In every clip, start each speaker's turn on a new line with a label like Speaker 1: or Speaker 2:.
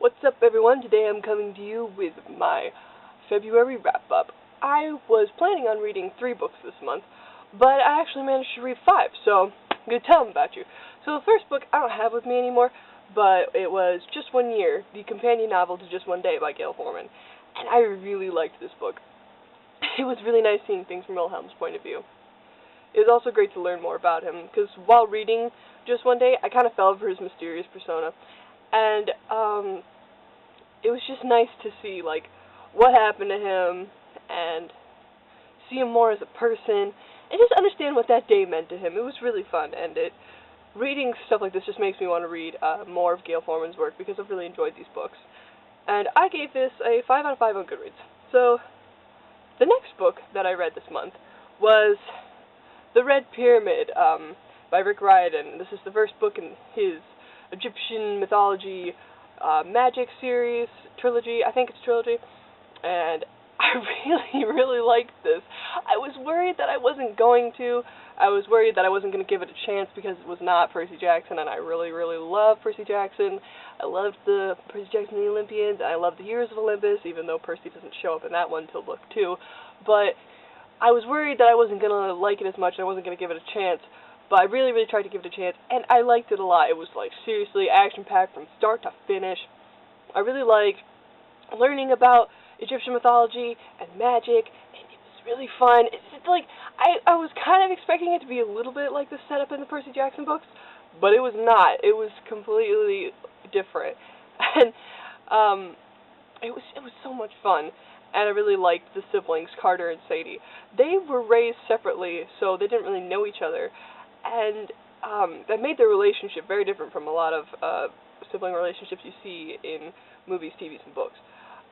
Speaker 1: What's up, everyone? Today I'm coming to you with my February wrap-up. I was planning on reading 3 books this month, but I actually managed to read 5, so I'm going to tell them about you. So the first book I don't have with me anymore, but it was Just One Year, the companion novel to Just One Day by Gayle Forman, and I really liked this book. It was really nice seeing things from Wilhelm's point of view. It was also great to learn more about him, because while reading Just One Day, I kind of fell for his mysterious persona. And it was just nice to see, like, what happened to him, and see him more as a person, and just understand what that day meant to him. It was really fun, and reading stuff like this just makes me want to read more of Gayle Forman's work, because I've really enjoyed these books. And I gave this a 5 out of 5 on Goodreads. So, the next book that I read this month was The Red Pyramid by Rick Riordan. This is the first book in his Egyptian mythology magic series, trilogy, I think it's trilogy, and I really liked this. I was worried that I wasn't going to. I was worried that I wasn't going to give it a chance because it was not Percy Jackson, and I really love Percy Jackson. I loved the Percy Jackson and the Olympians, and I love the Heroes of Olympus, even though Percy doesn't show up in that one until book 2, but I was worried that I wasn't going to like it as much, and I wasn't going to give it a chance. But I really tried to give it a chance, and I liked it a lot. It was, like, seriously action-packed from start to finish. I really liked learning about Egyptian mythology and magic, and it was really fun. It's like, I was kind of expecting it to be a little bit like the setup in the Percy Jackson books, but it was not. It was completely different. And it was so much fun. And I really liked the siblings, Carter and Sadie. They were raised separately, so they didn't really know each other. And that made their relationship very different from a lot of sibling relationships you see in movies, TVs, and books.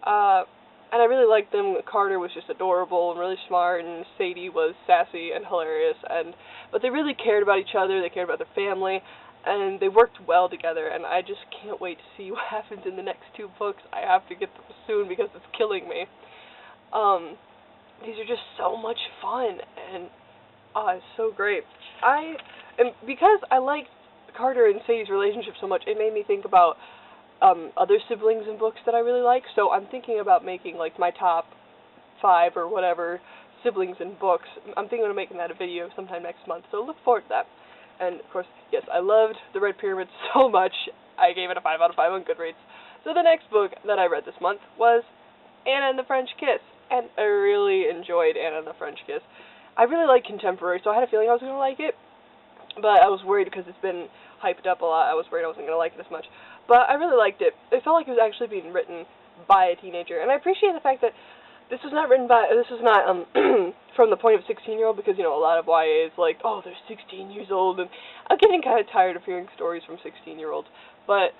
Speaker 1: And I really liked them. Carter was just adorable and really smart, and Sadie was sassy and hilarious. But they really cared about each other, they cared about their family, and they worked well together, and I just can't wait to see what happens in the next 2 books. I have to get them soon because it's killing me. These are just so much fun, and it's so great. And because I liked Carter and Sadie's relationship so much, it made me think about other siblings in books that I really like, so I'm thinking about making, like, my top 5 or whatever siblings in books. I'm thinking of making that a video sometime next month, so look forward to that. And, of course, yes, I loved The Red Pyramid so much, I gave it a 5 out of 5 on Goodreads. So the next book that I read this month was Anna and the French Kiss, and I really enjoyed Anna and the French Kiss. I really like contemporary, so I had a feeling I was going to like it, but I was worried because it's been hyped up a lot. I was worried I wasn't going to like it as much, but I really liked it. It felt like it was actually being written by a teenager, and I appreciate the fact that this was not from the point of a 16-year-old, because, you know, a lot of YA is like, oh, they're 16 years old, and I'm getting kind of tired of hearing stories from 16-year-olds, but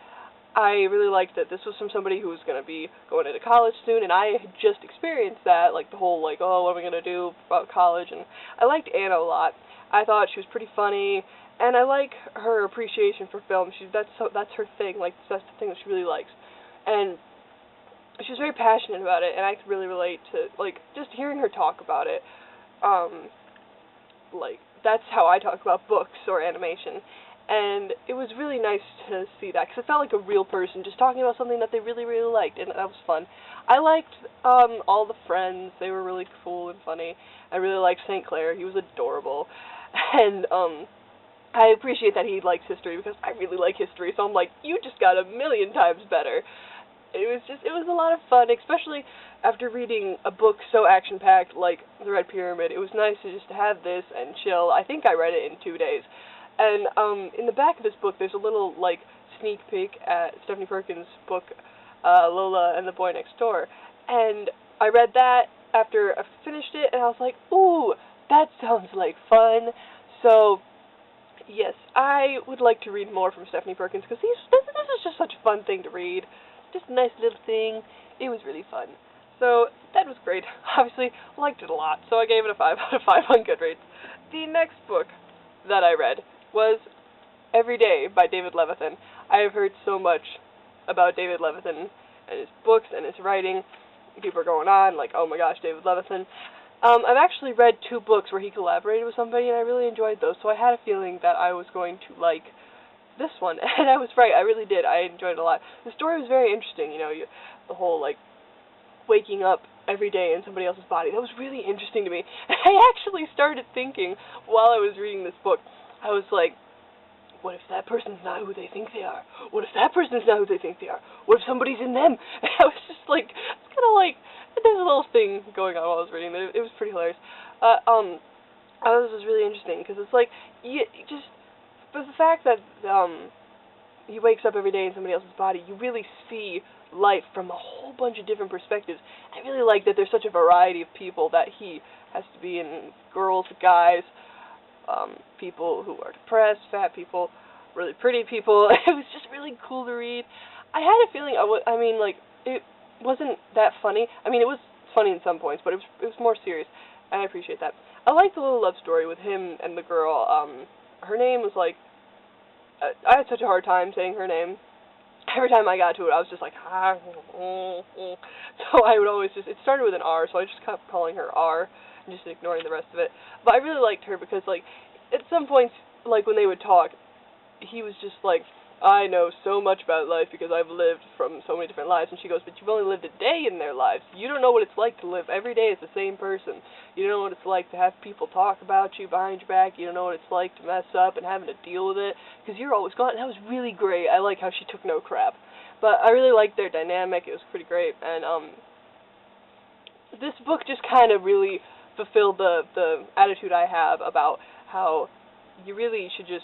Speaker 1: I really liked that this was from somebody who was going to be going into college soon, and I had just experienced that, like, the whole, like, oh, what am I going to do about college, and I liked Anna a lot. I thought she was pretty funny, and I like her appreciation for film. That's her thing, like, that's the thing that she really likes, and she was very passionate about it, and I could really relate to, like, just hearing her talk about it. Like, that's how I talk about books or animation. And it was really nice to see that, because it felt like a real person just talking about something that they really liked, and that was fun. I liked all the friends. They were really cool and funny. I really liked St. Clair. He was adorable. And I appreciate that he likes history, because I really like history, so I'm like, you just got a million times better. It was a lot of fun, especially after reading a book so action-packed like The Red Pyramid. It was nice to just have this and chill. I think I read it in 2 days. And in the back of this book, there's a little, like, sneak peek at Stephanie Perkins' book, Lola and the Boy Next Door. And I read that after I finished it, and I was like, ooh, that sounds like fun. So, yes, I would like to read more from Stephanie Perkins, because this is just such a fun thing to read. Just a nice little thing. It was really fun. So, that was great. Obviously, liked it a lot, so I gave it a 5 out of 5 on Goodreads. The next book that I read was Every Day by David Levithan. I have heard so much about David Levithan and his books and his writing. People are going on, like, oh my gosh, David Levithan. I've actually read 2 books where he collaborated with somebody, and I really enjoyed those, so I had a feeling that I was going to like this one, and I was right, I really did. I enjoyed it a lot. The story was very interesting, the whole, like, waking up every day in somebody else's body. That was really interesting to me. I actually started thinking, while I was reading this book, I was like, what if that person's not who they think they are? What if that person's not who they think they are? What if somebody's in them? And I was just like, it's kind of like, there's a little thing going on while I was reading it. It was pretty hilarious. I thought this was really interesting, because it's like, but the fact that he wakes up every day in somebody else's body, you really see life from a whole bunch of different perspectives. I really like that there's such a variety of people that he has to be in, girls, guys, people who are depressed, fat people, really pretty people. It was just really cool to read. I had a feeling, it wasn't that funny. I mean, it was funny in some points, but it was more serious, and I appreciate that. I liked the little love story with him and the girl. Her name was like, I had such a hard time saying her name. Every time I got to it, I was just like, so I would always it started with an R, so I just kept calling her R, and just ignoring the rest of it. But I really liked her because, like, at some points, like, when they would talk, he was just like, I know so much about life because I've lived from so many different lives. And she goes, but you've only lived a day in their lives. You don't know what it's like to live every day as the same person. You don't know what it's like to have people talk about you behind your back. You don't know what it's like to mess up and having to deal with it because you're always gone. And that was really great. I like how she took no crap. But I really liked their dynamic. It was pretty great. And this book just kind of really fulfilled the attitude I have about how you really should just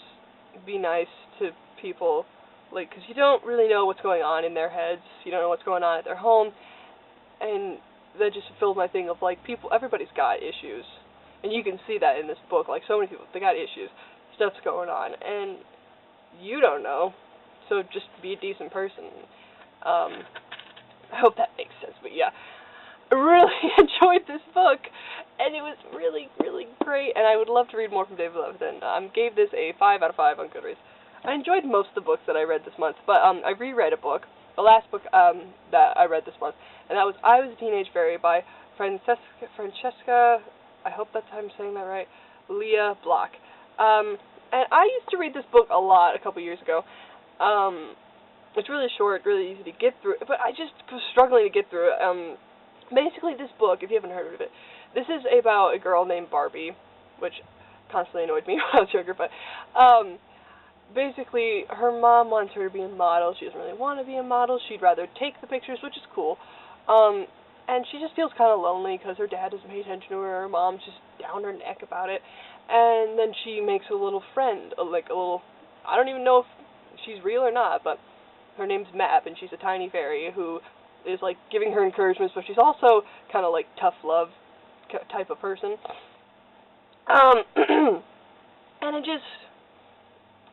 Speaker 1: be nice to people, like, because you don't really know what's going on in their heads, you don't know what's going on at their home, and that just fulfilled my thing of, like, everybody's got issues, and you can see that in this book, like, so many people, they got issues, stuff's going on, and you don't know, so just be a decent person. I hope that makes sense, but yeah, I really enjoyed this book, and it was really, really great, and I would love to read more from David Levithan. Gave this a 5 out of 5 on Goodreads. I enjoyed most of the books that I read this month, but I reread a book, the last book that I read this month, and that was I Was a Teenage Fairy by Francesca, I hope that's how I'm saying that right, Lia Block. And I used to read this book a lot a couple years ago. It's really short, really easy to get through, but I just was struggling to get through it. Basically, this book, if you haven't heard of it, this is about a girl named Barbie, which constantly annoyed me when I was younger, but basically, her mom wants her to be a model. She doesn't really want to be a model. She'd rather take the pictures, which is cool. And she just feels kind of lonely because her dad doesn't pay attention to her. Her mom's just down her neck about it. And then she makes a little friend, I don't even know if she's real or not, but her name's Mab, and she's a tiny fairy who is, like, giving her encouragement, but she's also kind of, like, tough love type of person. And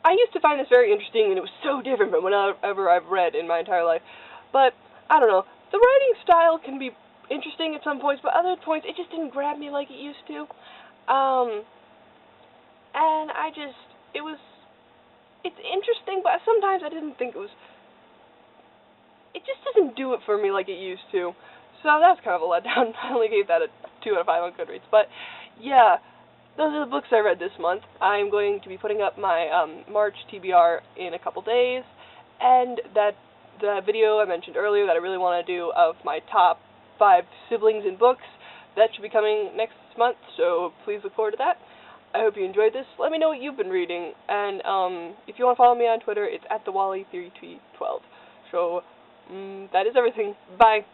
Speaker 1: I used to find this very interesting, and it was so different from whatever I've read in my entire life. But, I don't know, the writing style can be interesting at some points, but other points, it just didn't grab me like it used to. And it's interesting, but sometimes I didn't think it just doesn't do it for me like it used to. So that's kind of a letdown. I only gave that a 2 out of 5 on Goodreads. But, yeah, those are the books I read this month. I'm going to be putting up my March TBR in a couple days, and the video I mentioned earlier that I really want to do of my top 5 siblings in books, that should be coming next month, so please look forward to that. I hope you enjoyed this. Let me know what you've been reading, and if you want to follow me on Twitter, it's @thewally3312. So, that is everything. Bye.